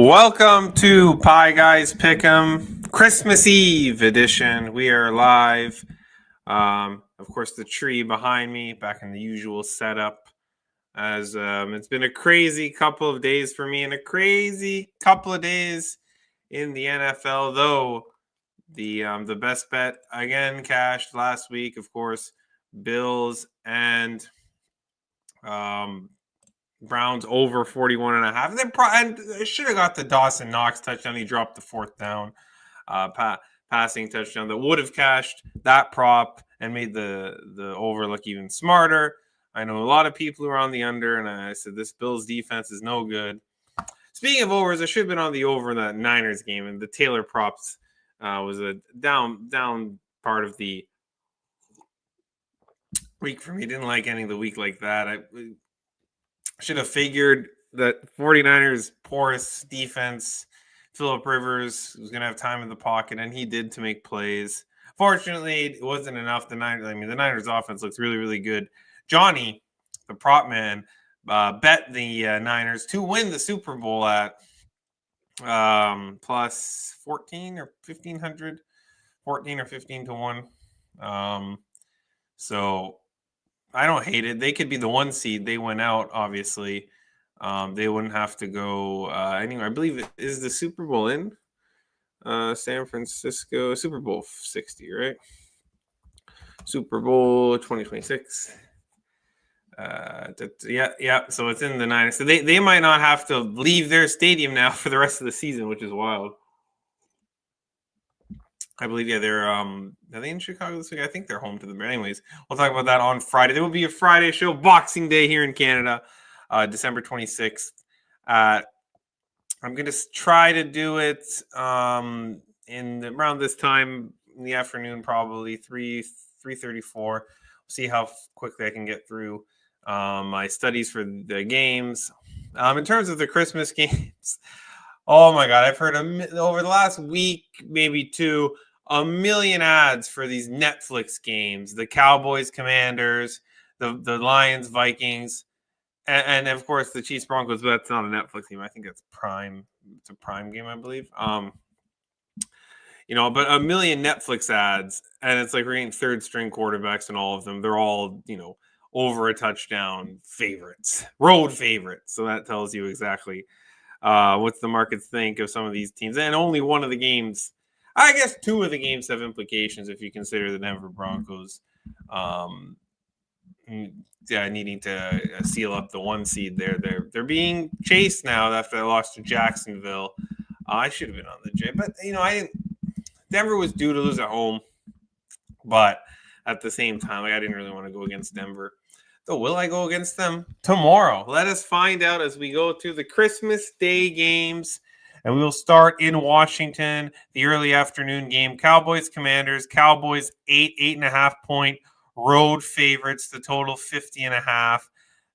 Welcome to Pie Guys Pick'em Christmas Eve edition. We are live. Of course, the tree behind me, back in the usual setup. As it's been a crazy couple of days for me, and a crazy couple of days in the NFL. Though the best bet again cashed last week, of course, Bills and Browns over 41.5. And they should have got the Dawson Knox touchdown. He dropped the fourth down passing touchdown that would have cashed that prop and made the over look even smarter. I know a lot of people who are on the under, and I said this Bills defense is no good. Speaking of overs, I should have been on the over in that Niners game, and the Taylor props was a down part of the week for me. Didn't like ending the week like that. I should have figured that 49ers porous defense, Phillip Rivers was going to have time in the pocket, and he did to make plays. Fortunately, it wasn't enough. The Niners offense looks really, really good. Johnny, the prop man, bet the Niners to win the Super Bowl at plus 14 or 1,500, 14 or 15 to 1. So I don't hate it. They could be the one seed. They went out, obviously. They wouldn't have to go anywhere. I believe it is the Super Bowl in San Francisco. Super Bowl 60, right? Super Bowl 2026. Yeah. So it's in the Niners. So they might not have to leave their stadium now for the rest of the season, which is wild. I believe, they're are they in Chicago this week? I think they're home to them. Anyways, we'll talk about that on Friday. There will be a Friday show, Boxing Day here in Canada, December 26th. I'm going to try to do it in around this time in the afternoon, probably 3:34. We'll see how quickly I can get through my studies for the games. In terms of the Christmas games, oh my God, I've heard over the last week, maybe two, a million ads for these Netflix games, the Cowboys, Commanders, the Lions, Vikings, and of course the Chiefs, Broncos, but that's not a Netflix game. I think that's Prime. It's a Prime game, I believe. But a million Netflix ads, and it's like we're getting third string quarterbacks and all of them. They're all, over a touchdown favorites, road favorites. So that tells you exactly what's the market think of some of these teams. And only one of the games, I guess two of the games have implications if you consider the Denver Broncos needing to seal up the one seed there. They're being chased now after they lost to Jacksonville. I should have been on the J, but I didn't. Denver was due to lose at home, but at the same time, I didn't really want to go against Denver. So will I go against them tomorrow? Let us find out as we go to the Christmas Day games. And we will start in Washington, the early afternoon game. Cowboys, Commanders. Cowboys 8.5 point road favorites. The total 50.5.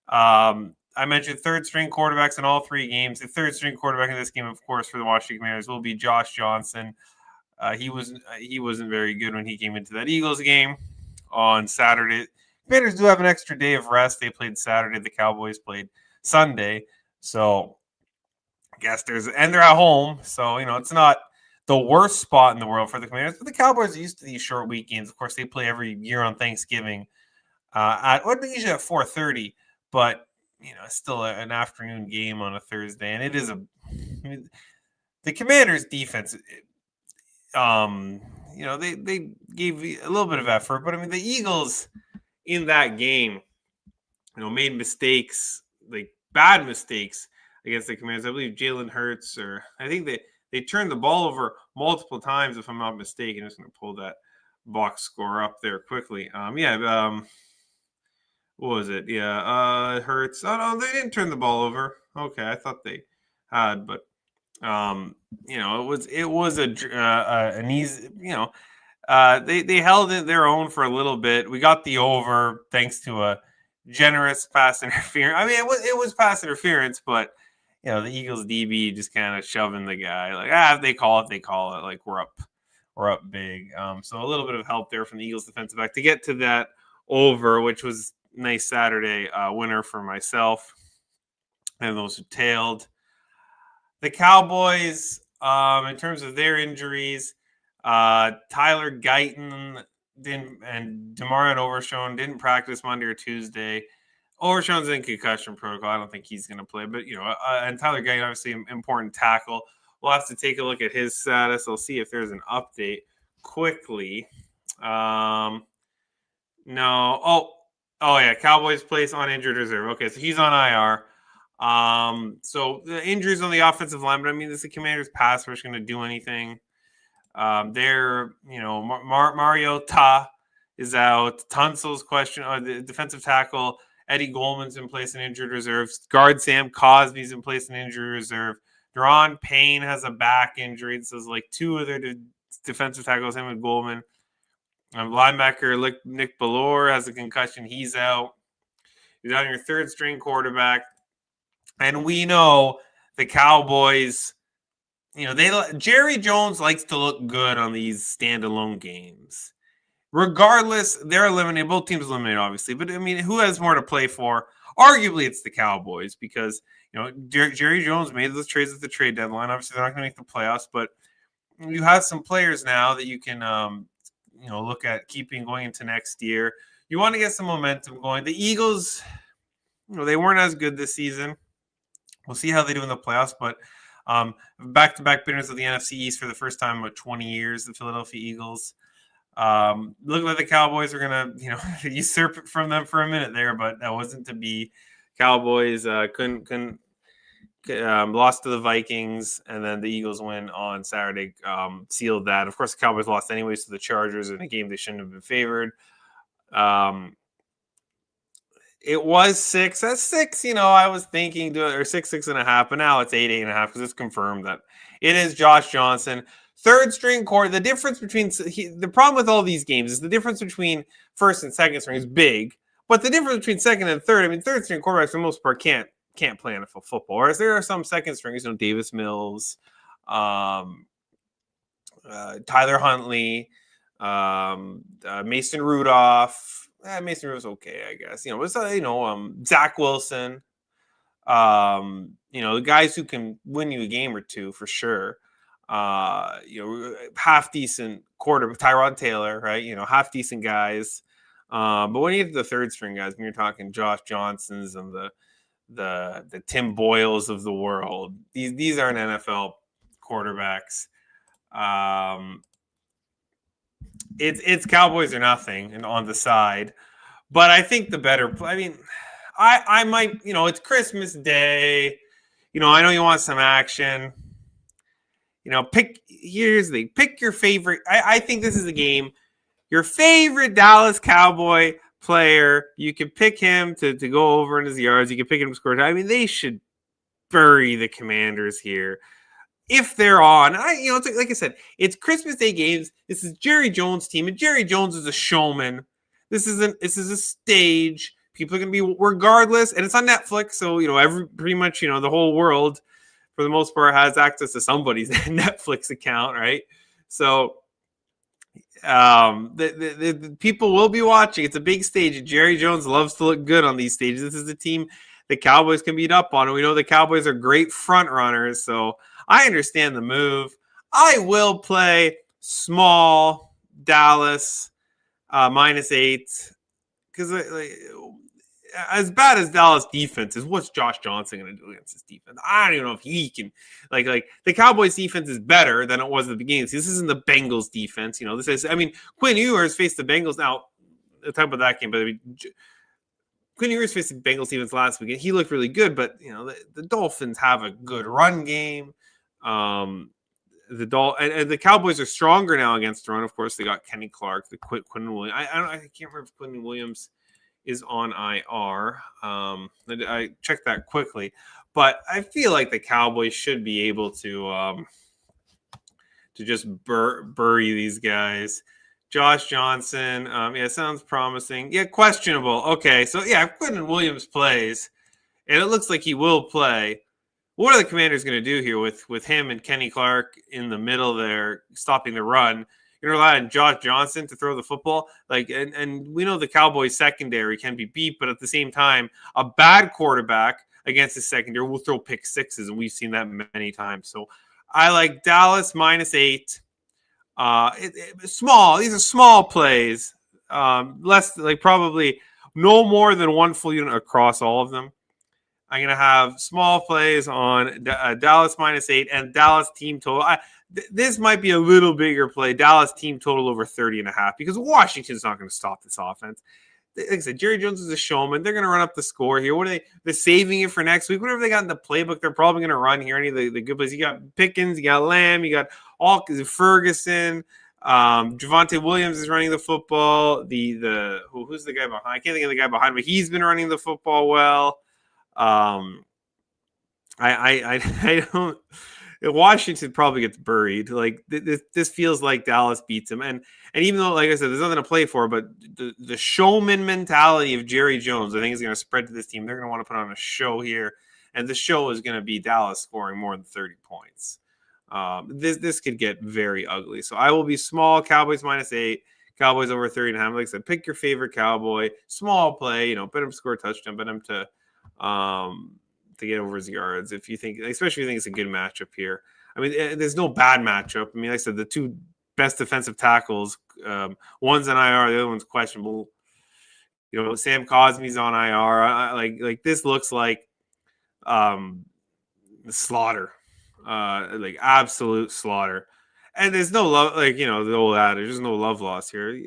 I mentioned third string quarterbacks in all three games. The third string quarterback in this game, of course, for the Washington Commanders will be Josh Johnson. He wasn't very good when he came into that Eagles game on Saturday. Commanders do have an extra day of rest. They played Saturday. The Cowboys played Sunday. So I guess they're at home. So, it's not the worst spot in the world for the Commanders. But the Cowboys are used to these short week games. Of course, they play every year on Thanksgiving usually at 4:30. But, it's still an afternoon game on a Thursday. And it is the Commanders' defense, they gave a little bit of effort. But, the Eagles in that game, made mistakes, like bad mistakes against the Commanders. I believe Jalen Hurts, or I think they turned the ball over multiple times, if I'm not mistaken. I'm just going to pull that box score up there quickly. What was it? Yeah, Hurts. Oh, no, they didn't turn the ball over. Okay, I thought they had, but it was an easy, they held it their own for a little bit. We got the over thanks to a generous pass interference. I mean, it was pass interference, but the Eagles DB just kind of shoving the guy like, if they call it, like we're up big. So a little bit of help there from the Eagles defensive back to get to that over, which was nice Saturday winner for myself and those who tailed. The Cowboys, in terms of their injuries, Tyler Guyton didn't, and Demarion Overshown didn't practice Monday or Tuesday. Overshown's in concussion protocol. I don't think he's going to play, but and Tyler Guyton, obviously, an important tackle. We'll have to take a look at his status. I'll see if there's an update quickly. No. Oh yeah. Cowboys place on injured reserve. Okay, so he's on IR. So the injuries on the offensive line, but I mean, is the Commanders' pass rush going to do anything? Mariota is out. Tunsil's question, the defensive tackle Eddie Goldman's in place in injured reserve. Guard Sam Cosby's in place in injured reserve. Deron Payne has a back injury. So it's like two of their defensive tackles, him and Goldman. Linebacker Nick Bellore has a concussion. He's out. You're on your third string quarterback. And we know the Cowboys, Jerry Jones likes to look good on these standalone games. Regardless, they're eliminated. Both teams eliminated, obviously. But, I mean, who has more to play for? Arguably, it's the Cowboys because, Jerry Jones made those trades at the trade deadline. Obviously, they're not going to make the playoffs. But you have some players now that you can, look at keeping going into next year. You want to get some momentum going. The Eagles, they weren't as good this season. We'll see how they do in the playoffs. But back-to-back winners of the NFC East for the first time in 20 years, the Philadelphia Eagles. Look like the Cowboys are gonna, usurp it from them for a minute there, but that wasn't to be. Cowboys couldn't lost to the Vikings, and then the Eagles win on Saturday, sealed that. Of course, the Cowboys lost anyways to the Chargers in a game they shouldn't have been favored. It was 6. That's 6. I was thinking or 6.5, but now it's 8.5 because it's confirmed that it is Josh Johnson. Third string quarter. The difference between the problem with all these games is the difference between first and second string is big, but the difference between second and third. I mean, third string quarterbacks for the most part can't play NFL football. Whereas there are some second stringers, Davis Mills, Tyler Huntley, Mason Rudolph. Mason Rudolph's okay, I guess. Zach Wilson. The guys who can win you a game or two for sure. Half decent Tyrod Taylor, right? Half decent guys. But when you get to the third string guys, when you're talking Josh Johnsons and the Tim Boyles of the world, these aren't NFL quarterbacks. It's Cowboys or nothing, and on the side. But I think the better. I mean, I might. It's Christmas Day. I know you want some action. Pick your favorite. I think this is a game. Your favorite Dallas Cowboy player, you can pick him to go over in his yards. You can pick him to score. I mean, they should bury the Commanders here if they're on. Like I said, it's Christmas Day games. This is Jerry Jones' team, and Jerry Jones is a showman. This is a stage. People are going to be regardless, and it's on Netflix, so pretty much the whole world, for the most part, has access to somebody's Netflix account, right? So the people will be watching. It's a big stage. Jerry Jones loves to look good on these stages. This is the team the Cowboys can beat up on, and we know the Cowboys are great front runners, so I understand the move. I will play small Dallas -8 because as bad as Dallas defense is, what's Josh Johnson going to do against this defense? I don't even know if he can. Like the Cowboys defense is better than it was at the beginning. This isn't the Bengals defense. This is. I mean, Quinn Ewers faced the Bengals. Now, I'll talk about that game, but Quinn Ewers faced the Bengals defense last week, and he looked really good. But the Dolphins have a good run game. And the Cowboys are stronger now against the run. Of course, they got Kenny Clark, the Quinn Williams. I can't remember if Quinn Williams is on IR. I checked that quickly, but I feel like the Cowboys should be able to just bury these guys. Josh Johnson, sounds promising. Yeah, questionable. Okay, so if Quinn Williams plays, and it looks like he will play, what are the Commanders going to do here with him and Kenny Clark in the middle there, stopping the run? You're relying on Josh Johnson to throw the football. And we know the Cowboys secondary can be beat, but at the same time, a bad quarterback against the secondary will throw pick sixes, and we've seen that many times. So I like Dallas -8. Small. These are small plays. Less like probably no more than one full unit across all of them. I'm going to have small plays on Dallas -8 and Dallas team total. This might be a little bigger play. Dallas team total over 30.5 because Washington's not going to stop this offense. Like I said, Jerry Jones is a showman. They're going to run up the score here. What are they? They're saving it for next week. Whatever they got in the playbook, they're probably going to run here. Any of the good plays. You got Pickens, you got Lamb, you got Ferguson. Javonte Williams is running the football. Who's the guy behind? I can't think of the guy behind, but he's been running the football well. I don't. Washington probably gets buried. Like this feels like Dallas beats him, and even though, like I said, there's nothing to play for, but the showman mentality of Jerry Jones, I think, is going to spread to this team. They're going to want to put on a show here, and the show is going to be Dallas scoring more than 30 points. This could get very ugly. So I will be small. Cowboys -8. Cowboys over 30.5. Like I said, pick your favorite Cowboy. Small play. Bet him to score a touchdown. Bet him to get over his yards. If you think, especially if you think it's a good matchup here. I mean, there's no bad matchup. I mean, like I said, the two best defensive tackles, one's on IR, the other one's questionable. Sam Cosmi's on IR. Like this looks like slaughter. Like absolute slaughter, and there's no love. Like the old adage, there's no love lost here.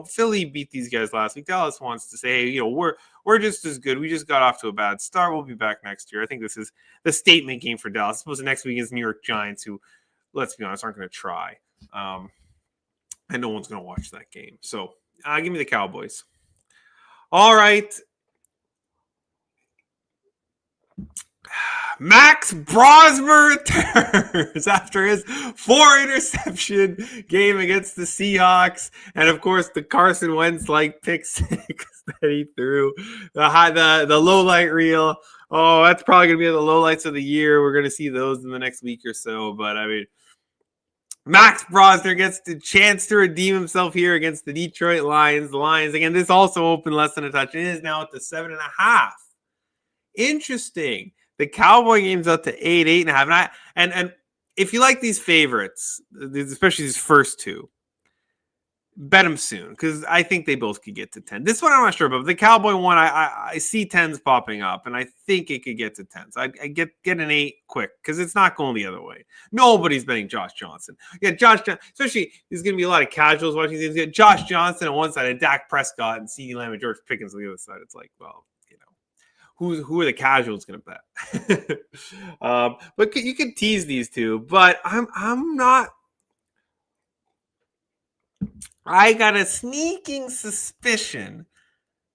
Philly beat these guys last week. Dallas wants to say, hey, we're just as good. We just got off to a bad start. We'll be back next year. I think this is the statement game for Dallas. I suppose the next week is New York Giants, who, let's be honest, aren't going to try, and no one's going to watch that game. So give me the Cowboys. All right. Max Brosmer returns after his 4-interception game against the Seahawks, and of course the Carson Wentz pick six that he threw, the low light reel. Oh, that's probably gonna be the low lights of the year. We're gonna see those in the next week or so. But I mean, Max Brosmer gets the chance to redeem himself here against the Detroit Lions. The Lions again. This also opened less than a touch. It is now at the 7.5. Interesting. The Cowboy game's up to 8.5. And if you like these favorites, especially these first two, bet them soon because I think they both could get to 10. This one I'm not sure about. The Cowboy one, I see 10s popping up, and I think it could get to 10s. I get an 8 quick because it's not going the other way. Nobody's betting Josh Johnson. Yeah, especially there's going to be a lot of casuals watching these. You get Josh Johnson on one side and Dak Prescott and CeeDee Lamb and George Pickens on the other side. It's like, well, who are the casuals going to bet? But you can tease these two, but I'm not. I got a sneaking suspicion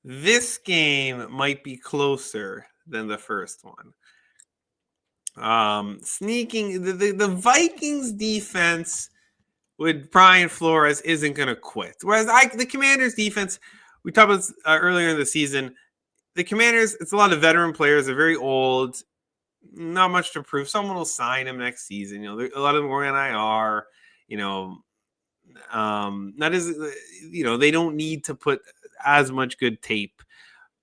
this game might be closer than the first one. Sneaking the Vikings defense with Brian Flores isn't going to quit, whereas the Commanders defense, we talked about earlier in the season. The Commanders, it's a lot of veteran players. They're very old, not much to prove. Someone will sign them next season. A lot of them going on IR. Not as they don't need to put as much good tape.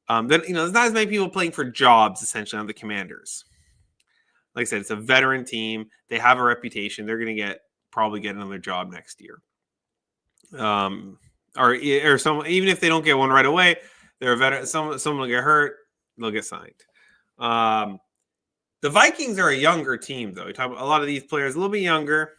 There's not as many people playing for jobs essentially on the Commanders. Like I said, it's a veteran team. They have a reputation. They're going to probably get another job next year. Or some, even if they don't get one right away. They're a veteran. Someone will get hurt. They'll get signed. The Vikings are a younger team, though. You talk about a lot of these players a little bit younger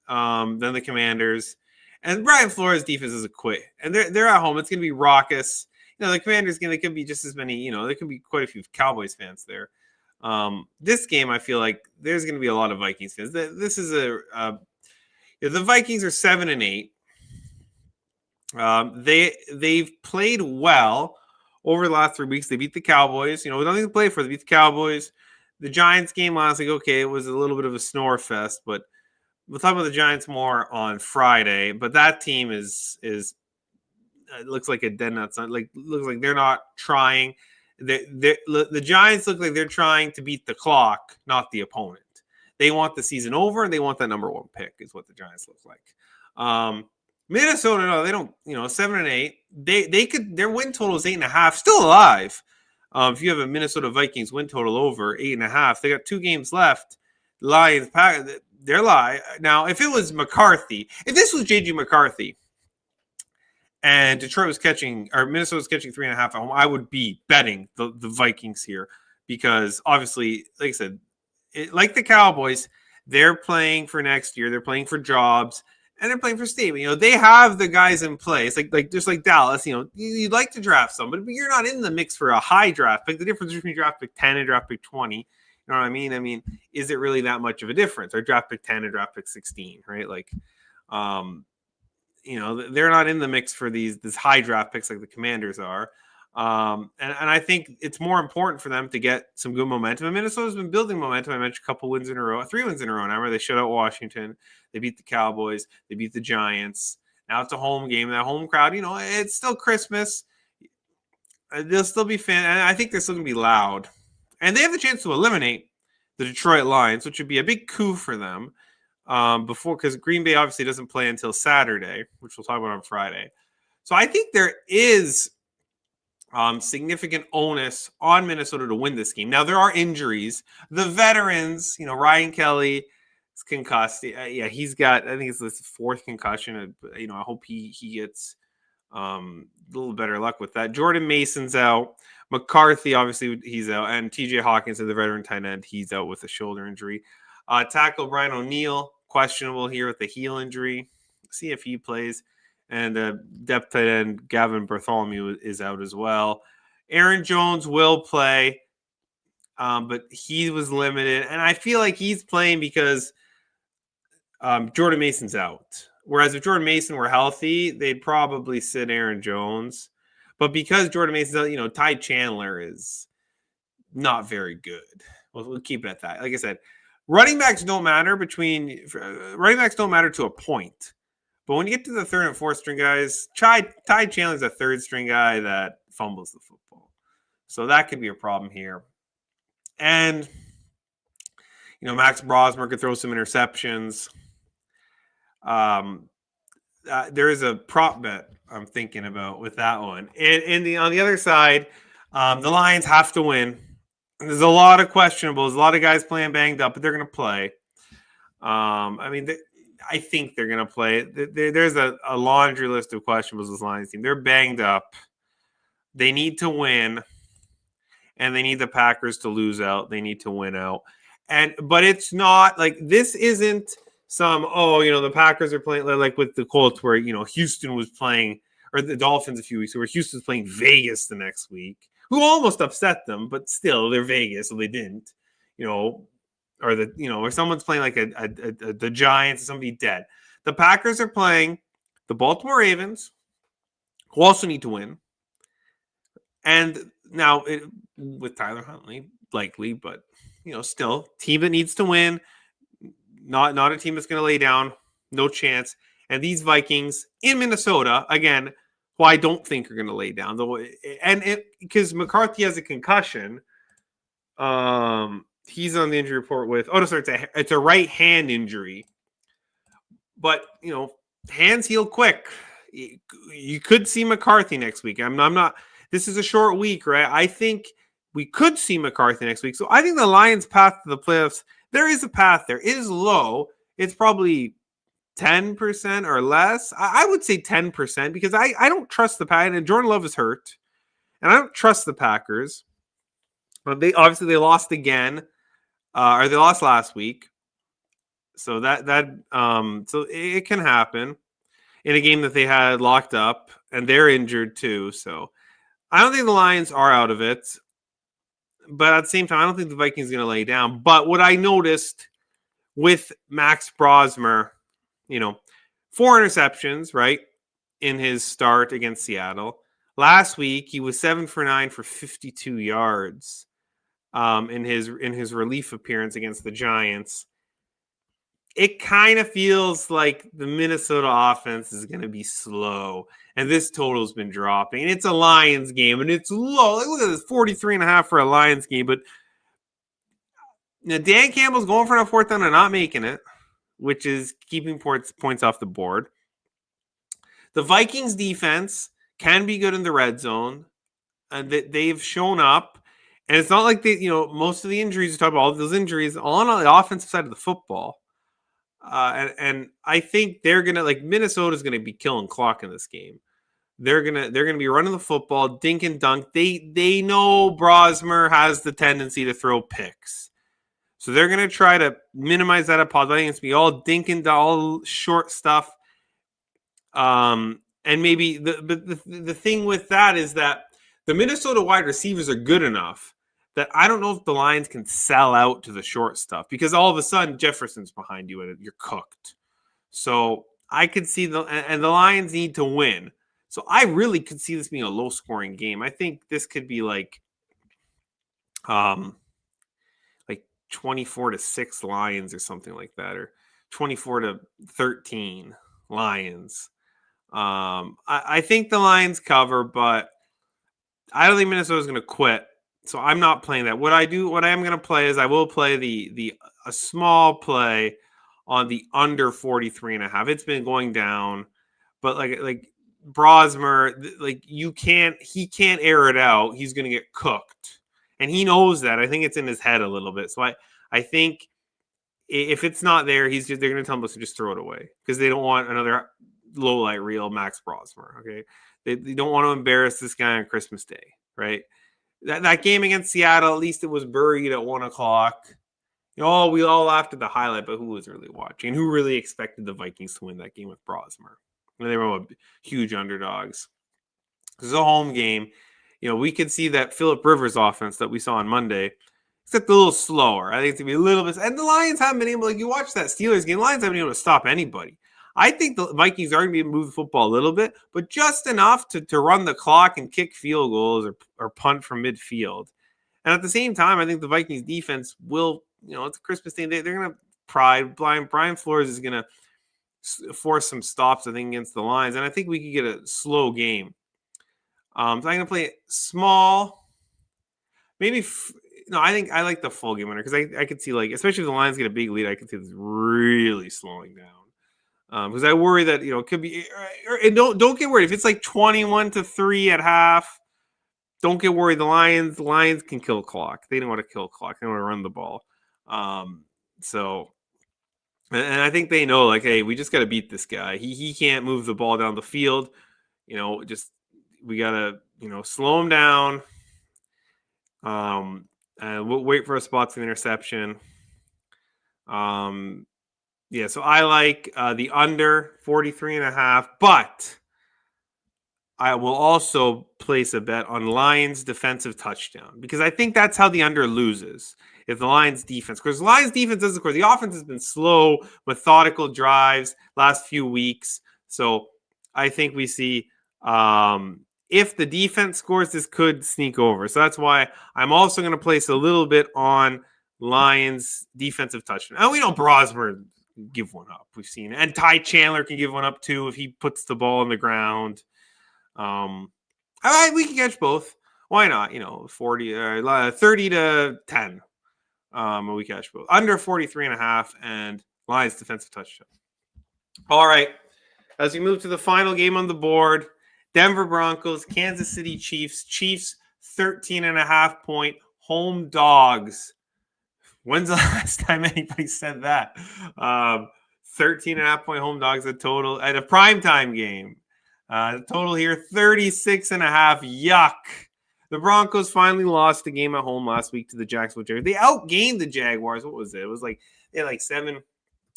than the Commanders. And Brian Flores' defense is a quit. And they're at home. It's going to be raucous. The Commanders, there could be just as many, there could be quite a few Cowboys fans there. This game, I feel like there's going to be a lot of Vikings fans. This is the Vikings are 7-8. They've played well over the last 3 weeks. They beat the Cowboys. With nothing to play for, they beat the Cowboys. The Giants game last week, okay, it was a little bit of a snore fest, but we'll talk about the Giants more on Friday. But that team is it looks like a dead nut. Looks like they're not trying. The Giants look like they're trying to beat the clock, not the opponent. They want the season over, and they want that number 1 pick. Is what the Giants look like. Minnesota, no, they don't. 7-8. They could. Their win total is 8.5. Still alive. If you have a Minnesota Vikings win total over 8.5, they got 2 games left. Lions, they're live. Now, if it was McCarthy, if this was JG McCarthy and Detroit was catching, or Minnesota was catching 3.5 at home, I would be betting the Vikings here because obviously, like I said, like the Cowboys, they're playing for next year. They're playing for jobs. And they're playing for Steve. They have the guys in place, like just like Dallas. You'd like to draft somebody, but you're not in the mix for a high draft pick. The difference between draft pick 10 and draft pick 20, you know what I mean? I mean, is it really that much of a difference? Or draft pick 10 and draft pick 16, right? Like, they're not in the mix for these high draft picks like the Commanders are. And I think it's more important for them to get some good momentum. And Minnesota's been building momentum. I mentioned a couple wins in a row, 3 wins in a row now, where they shut out Washington. They beat the Cowboys. They beat the Giants. Now it's a home game. That home crowd, it's still Christmas. They'll still be fan. And I think they're still going to be loud. And they have the chance to eliminate the Detroit Lions, which would be a big coup for them. Because Green Bay obviously doesn't play until Saturday, which we'll talk about on Friday. So I think there is significant onus on Minnesota to win this game. Now, there are injuries. The veterans, Ryan Kelly is concussed. Yeah, he's got, I think it's his 4th concussion. I hope he gets a little better luck with that. Jordan Mason's out. McCarthy, obviously, he's out. And TJ Hawkinson, the veteran tight end, he's out with a shoulder injury. Tackle Brian O'Neill, questionable here with the heel injury. See if he plays. And depth tight end Gavin Bartholomew is out as well. Aaron Jones will play, but he was limited. And I feel like he's playing because Jordan Mason's out. Whereas if Jordan Mason were healthy, they'd probably sit Aaron Jones. But because Jordan Mason's out, Ty Chandler is not very good. We'll keep it at that. Like I said, running backs don't matter to a point. But when you get to the 3rd and 4th string guys, Ty Chandler's a 3rd string guy that fumbles the football. So that could be a problem here. And, Max Brosmer could throw some interceptions. There is a prop bet I'm thinking about with that one. And on the other side, the Lions have to win. There's a lot of questionables, a lot of guys playing banged up, but they're going to play. I think they're going to play. There's a laundry list of questionables with the Lions team. They're banged up. They need to win, and they need the Packers to lose out. They need to win out. But it's not like this isn't some, the Packers are playing like with the Colts where, Houston was playing, or the Dolphins a few weeks ago, where Houston's playing Vegas the next week, who almost upset them, but still they're Vegas, so they didn't, or someone's playing like the Giants, somebody dead. The Packers are playing the Baltimore Ravens, who also need to win. And now with Tyler Huntley, likely, but still team that needs to win, not a team that's going to lay down, no chance. And these Vikings in Minnesota, again, who I don't think are going to lay down, because McCarthy has a concussion. He's on the injury report with, it's a right hand injury. But, hands heal quick. You could see McCarthy next week. I'm not, this is a short week, right? I think we could see McCarthy next week. So I think the Lions' path to the playoffs, there is a path there. It is low. It's probably 10% or less. I would say 10% because I don't trust the Packers. And Jordan Love is hurt. And I don't trust the Packers. They lost again. Or they lost last week. So so it can happen in a game that they had locked up, and they're injured too. So I don't think the Lions are out of it, but at the same time, I don't think the Vikings are going to lay down. But what I noticed with Max Brosmer, 4 interceptions, right, in his start against Seattle. Last week, he was 7 for 9 for 52 yards. In his relief appearance against the Giants. It kind of feels like the Minnesota offense is going to be slow, and this total's been dropping. And it's a Lions game, and it's low. Look at this, 43.5 for a Lions game. But Dan Campbell's going for a 4th down and not making it, which is keeping points off the board. The Vikings defense can be good in the red zone. they've shown up. And it's not like most of the injuries, you talk about all of those injuries, all on the offensive side of the football. And I think they're gonna Minnesota's gonna be killing clock in this game. They're gonna be running the football, dink and dunk. They know Brosmer has the tendency to throw picks, so they're gonna try to minimize that at pause. I think it's be all dink and all short stuff. And maybe the thing with that is that the Minnesota wide receivers are good enough that I don't know if the Lions can sell out to the short stuff, because all of a sudden Jefferson's behind you and you're cooked. So I could see the Lions need to win. So I really could see this being a low scoring game. I think this could be like 24-6 Lions or something like that, or 24-13 Lions. I think the Lions cover, but I don't think Minnesota's going to quit. So I'm not playing that. What I am going to play is I will play a small play on the under 43.5. It's been going down, but like Brosmer, he can't air it out. He's going to get cooked, and he knows that. I think it's in his head a little bit. So I think if it's not there, they're going to tell him to just throw it away, because they don't want another low light reel Max Brosmer. Okay, they don't want to embarrass this guy on Christmas Day, right? That game against Seattle, at least it was buried at 1:00. We all laughed at the highlight, but who was really watching? Who really expected the Vikings to win that game with Brosmer? They were huge underdogs. This is a home game. We could see that Phillip Rivers offense that we saw on Monday, except a little slower. I think it's going to be a little bit. And the Lions haven't been able, you watch that Steelers game, the Lions haven't been able to stop anybody. I think the Vikings are going to be able to move the football a little bit, but just enough to run the clock and kick field goals or punt from midfield. And at the same time, I think the Vikings defense will, it's a Christmas Day. They're going to pride. Brian Flores is going to force some stops, I think, against the Lions. And I think we could get a slow game. So I'm going to play it small. Maybe, I think I like the full game winner, because I could see, especially if the Lions get a big lead, I could see this really slowing down. Because I worry that it could be, and don't get worried if it's 21-3 at half. Don't get worried. The Lions can kill clock. They don't want to kill clock. They want to run the ball. So, and I think they know, hey, we just got to beat this guy. He can't move the ball down the field. We gotta slow him down. And we'll wait for a spot to the interception. Yeah, so I like the under 43.5, but I will also place a bet on Lions defensive touchdown, because I think that's how the under loses. If the Lions defense, because the Lions defense doesn't score, the offense has been slow, methodical drives last few weeks. So I think we see if the defense scores, this could sneak over. So that's why I'm also going to place a little bit on Lions defensive touchdown. And we know Brosmer give one up. We've seen it. And Ty Chandler can give one up too if he puts the ball on the ground. We can catch both. Why not? 30-10. We catch both. Under 43.5 and Lions defensive touchdown. All right. As we move to the final game on the board, Denver Broncos, Kansas City Chiefs. Chiefs 13.5 point home dogs. When's the last time anybody said that? 13.5 point home dogs at total at a primetime game. Total here 36.5. Yuck. The Broncos finally lost the game at home last week to the Jacksonville Jaguars. They outgained the Jaguars. What was it? It was they had 7,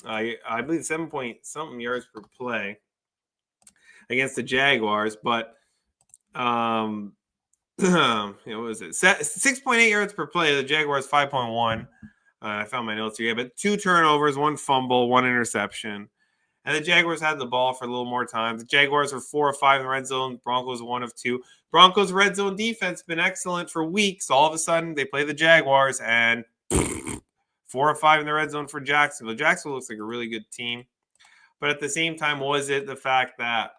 I believe 7 point something yards per play against the Jaguars, but what was it? 6.8 yards per play. The Jaguars 5.1. I found my notes here, but 2 turnovers, 1 fumble, 1 interception. And the Jaguars had the ball for a little more time. The Jaguars were 4 of 5 in the red zone. Broncos 1 of 2. Broncos red zone defense been excellent for weeks. All of a sudden, they play the Jaguars and 4 of 5 in the red zone for Jacksonville. Jacksonville looks like a really good team. But at the same time, was it the fact that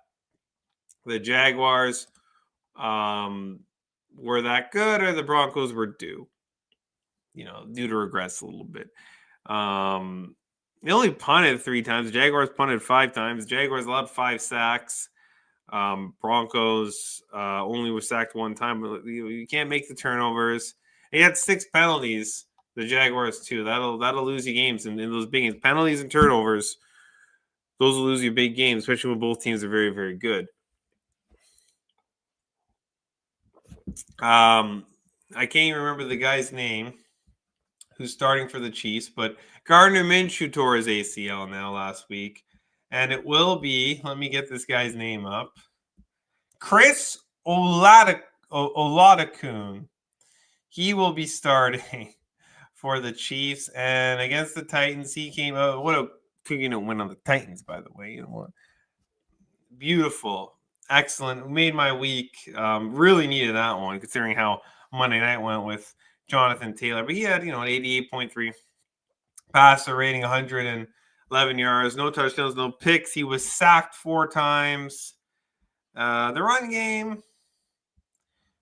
the Jaguars were that good, or the Broncos were due to regress a little bit? They only punted 3 times. The Jaguars punted 5 times. The Jaguars allowed 5 sacks. Broncos only was sacked one time, but you can't make the turnovers. He had 6 penalties. The Jaguars too. That'll lose you games in those big games. Penalties and turnovers. Those will lose you big games, especially when both teams are very, very good. I can't even remember the guy's name who's starting for the Chiefs, but Gardner Minshew tore his ACL now last week. And it will be, let me get this guy's name up, Chris Oladokun. He will be starting for the Chiefs. And against the Titans, he came out. What a win on the Titans, by the way. You know what? Beautiful. Excellent. Made my week. Really needed that one, considering how Monday night went with Jonathan Taylor. But he had, an 88.3 passer rating, 111 yards, no touchdowns, no picks. He was sacked 4 times. The run game,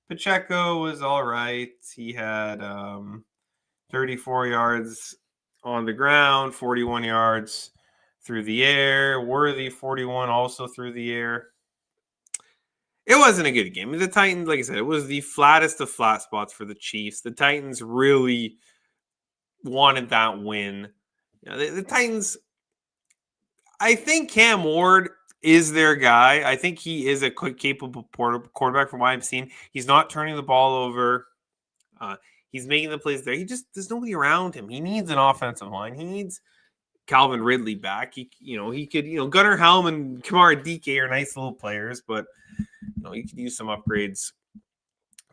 Pacheco was all right. He had 34 yards on the ground, 41 yards through the air. Worthy, 41 also through the air. It wasn't a good game. The Titans, like I said, it was the flattest of flat spots for the Chiefs. The Titans really wanted that win. The Titans, I think Cam Ward is their guy. I think he is a capable quarterback from what I've seen. He's not turning the ball over. He's making the plays there. There's nobody around him. He needs an offensive line. He needs Calvin Ridley back. He could, Gunnar Helm and Kamara DK are nice little players, but you could use some upgrades,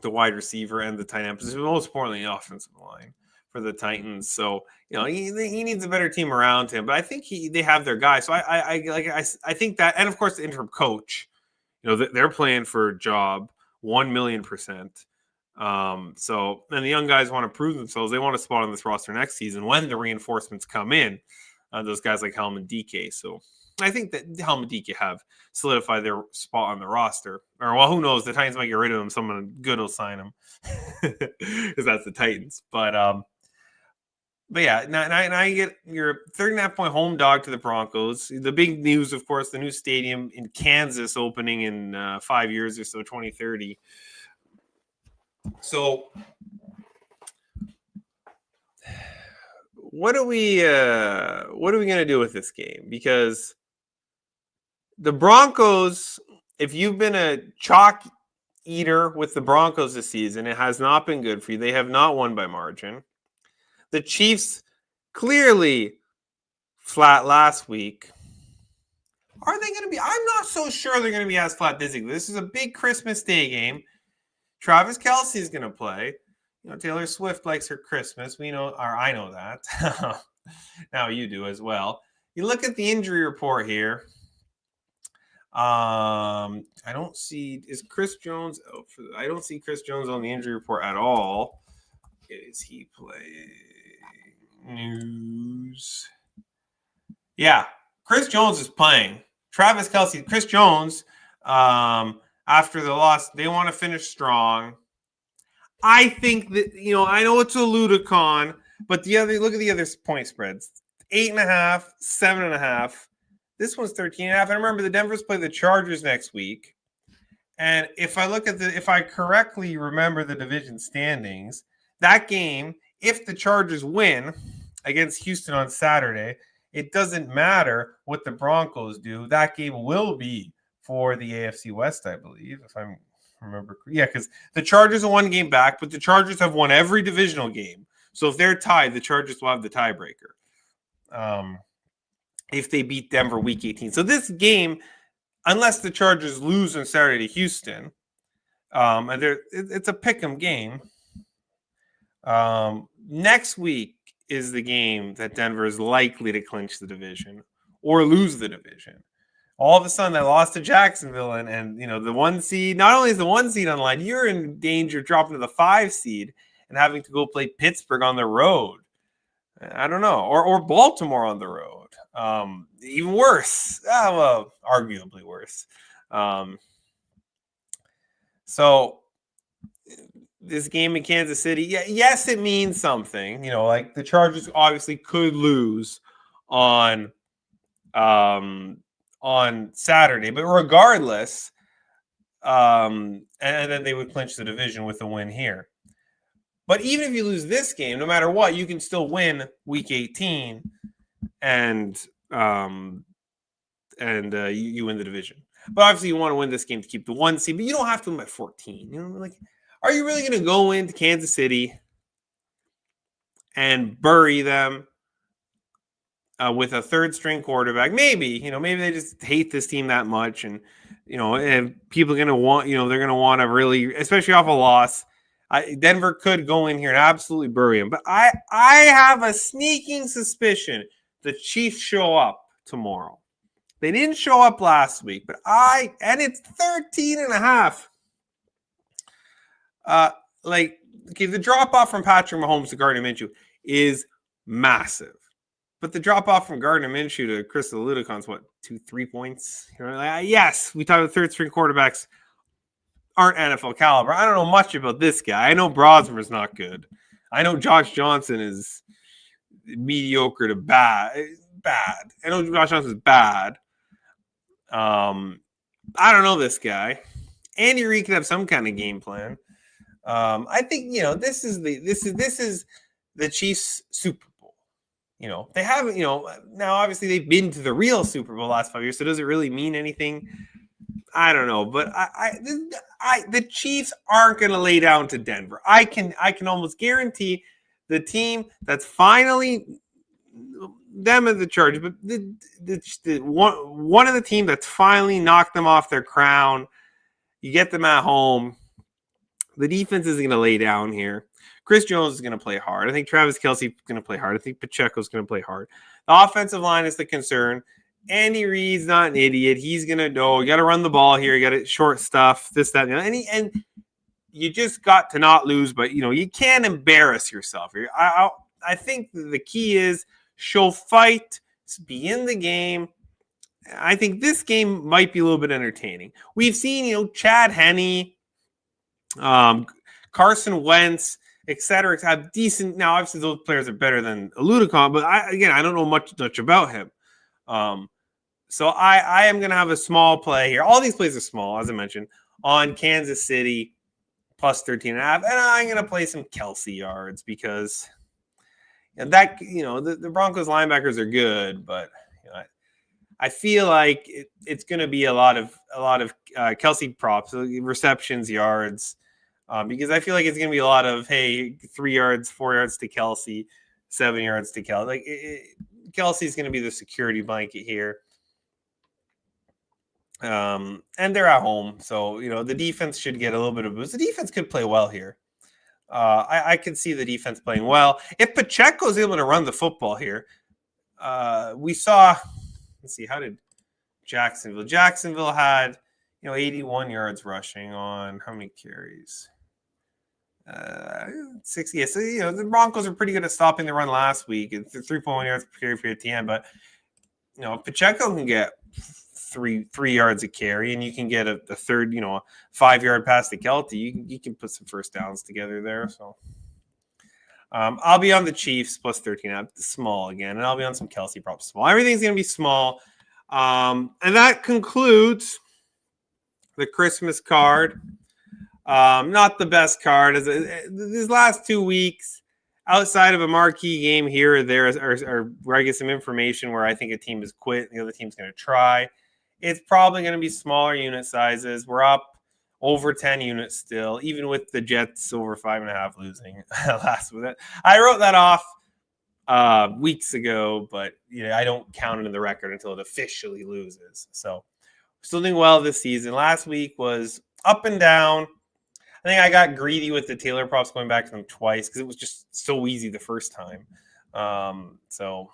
the wide receiver and the tight end position, most importantly, the offensive line for the Titans. So, he needs a better team around him, but I think they have their guy. So I think that, and of course the interim coach, they're playing for a job 1,000,000%. So, and the young guys want to prove themselves. They want a spot on this roster next season when the reinforcements come in. Those guys like Helm and DK. So I think that Helm and DK have solidified their spot on the roster. Or, well, who knows? The Titans might get rid of them. Someone good will sign them because that's the Titans. But yeah, now you get your 30.5-point home dog to the Broncos. The big news, of course, the new stadium in Kansas opening in 5 years or so, 2030. So what are we going to do with this game? Because the Broncos, if you've been a chalk eater with the Broncos this season, it has not been good for you. They have not won by margin. The Chiefs clearly flat last week. Are they going to be? I'm not so sure they're going to be as flat this week. This is a big Christmas Day game. Travis Kelce is going to play. Taylor Swift likes her Christmas. We know, or I know that. Now you do as well. You look at the injury report here. I don't see, is Chris Jones out for I don't see Chris Jones on the injury report at all. Is he playing? News. Yeah, Chris Jones is playing. Travis Kelce, Chris Jones, after the loss, they want to finish strong. I think that, I know it's a Ludicon, but look at the other point spreads. 8.5, 7.5. This one's 13.5. And remember, the Denver's play the Chargers next week. And if I correctly remember the division standings, that game, if the Chargers win against Houston on Saturday, it doesn't matter what the Broncos do. That game will be for the AFC West, I believe, if I remember. Yeah, because the Chargers are 1 game back, but the Chargers have won every divisional game. So if they're tied, the Chargers will have the tiebreaker. If they beat Denver week 18. So this game, unless the Chargers lose on Saturday to Houston, and it's a pick'em game. Next week is the game that Denver is likely to clinch the division or lose the division. All of a sudden, they lost to Jacksonville, and the 1 seed. Not only is the 1 seed on the line, you're in danger of dropping to the 5 seed and having to go play Pittsburgh on the road. I don't know, or Baltimore on the road. Even worse. Well, arguably worse. So this game in Kansas City, yes, it means something. Like the Chargers obviously could lose on Saturday, but regardless, And then they would clinch the division with a win here. But even if you lose this game, no matter what, you can still win Week 18, and you win the division. But obviously, you want to win this game to keep the 1 seed, but you don't have to win by 14. You know, like, are you really going to go into Kansas City and bury them with a third-string quarterback? Maybe they just hate this team that much, and people are going to want, they're going to want to really, especially off a loss. Denver could go in here and absolutely bury him, but I have a sneaking suspicion the Chiefs show up tomorrow. They didn't show up last week, but and it's 13.5. The drop off from Patrick Mahomes to Gardner Minshew is massive, but the drop off from Gardner Minshew to Chris Ludecon's 2-3 points. Yes, we talk about third string quarterbacks aren't NFL caliber. I don't know much about this guy. I know Brosmer's not good. I know Josh Johnson is mediocre to bad. I know Josh Johnson's bad. I don't know this guy. Andy Reid could have some kind of game plan. I think this is the Chiefs Super Bowl. They haven't. Now obviously they've been to the real Super Bowl last 5 years. So does it really mean anything? I don't know, but the Chiefs aren't going to lay down to Denver. I can almost guarantee the team that's finally them and the Chargers, but the one of the team that's finally knocked them off their crown. You get them at home. The defense isn't going to lay down here. Chris Jones is going to play hard. I think Travis Kelce is going to play hard. I think Pacheco is going to play hard. The offensive line is the concern. Andy Reid's not an idiot. He's going to know you got to run the ball here. You got to short stuff, this, that, and you just got to not lose, but you can't embarrass yourself. I think the key is show fight, be in the game. I think this game might be a little bit entertaining. We've seen, Chad Henne, Carson Wentz, etc. have decent. Now, obviously, those players are better than Ludicon, but I don't know much about him. So I am going to have a small play here. All these plays are small, as I mentioned, on Kansas City plus 13.5. And I'm going to play some Kelce yards because the Broncos linebackers are good, but I feel like it's going to be a lot of Kelce props, receptions, yards, because I feel like it's going to be a lot of 3 yards, 4 yards to Kelce, 7 yards to Kelce. Kelce's going to be the security blanket here. And they're at home, so the defense should get a little bit of boost. The defense could play well here. I could see the defense playing well if Pacheco is able to run the football here. We saw. Let's see, how did Jacksonville? Jacksonville had 81 yards rushing on how many carries? 60. So the Broncos are pretty good at stopping the run last week. It's 3.1 yards per carry for your TM, but Pacheco can get three yards a carry, and you can get a third, 5-yard pass to Kelce. You can put some first downs together there. So I'll be on the Chiefs plus 13 small again, and I'll be on some Kelce props small. Everything's going to be small. And that concludes the Christmas card. Not the best card. These last 2 weeks, outside of a marquee game here or there, are where I get some information where I think a team has quit, the other team's going to try. It's probably going to be smaller unit sizes. We're up over 10 units still, even with the Jets over 5.5 losing last week. I wrote that off weeks ago, but I don't count it in the record until it officially loses. So still doing well this season. Last week was up and down. I think I got greedy with the Taylor props going back to them twice because it was just so easy the first time. So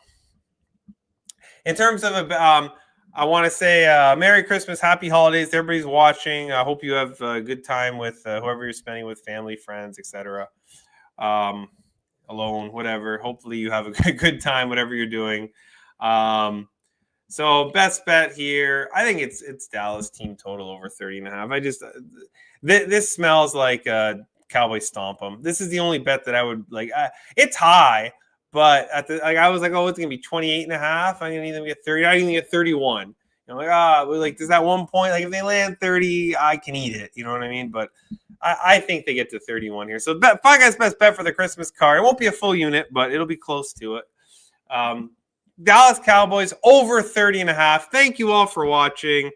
in terms of I want to say Merry Christmas, Happy Holidays to everybody's watching. I hope you have a good time with whoever you're spending with, family, friends, etc. Alone, whatever. Hopefully you have a good time, whatever you're doing. So best bet here, I think it's Dallas team total over 30.5. I just this smells like Cowboys stomp them. This is the only bet that I would like. It's high. But I was like, oh, it's gonna be 28.5. I'm gonna either get 30. I even get 31. like does that 1 point, like if they land 30, I can eat it. You know what I mean? But I think they get to 31 here. So Five Guys best bet for the Christmas card. It won't be a full unit, but it'll be close to it. Dallas Cowboys over 30.5. Thank you all for watching.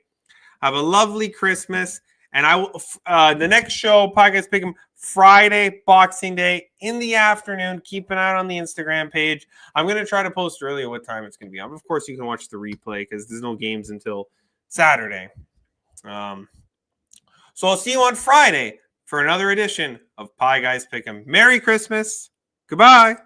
Have a lovely Christmas. And I will the next show, podcast pick 'em Friday, Boxing Day in the afternoon. Keep an eye on the Instagram page. I'm going to try to post earlier what time it's going to be. Of course, you can watch the replay because there's no games until Saturday. So I'll see you on Friday for another edition of Pie Guys Pick'em. Merry Christmas. Goodbye.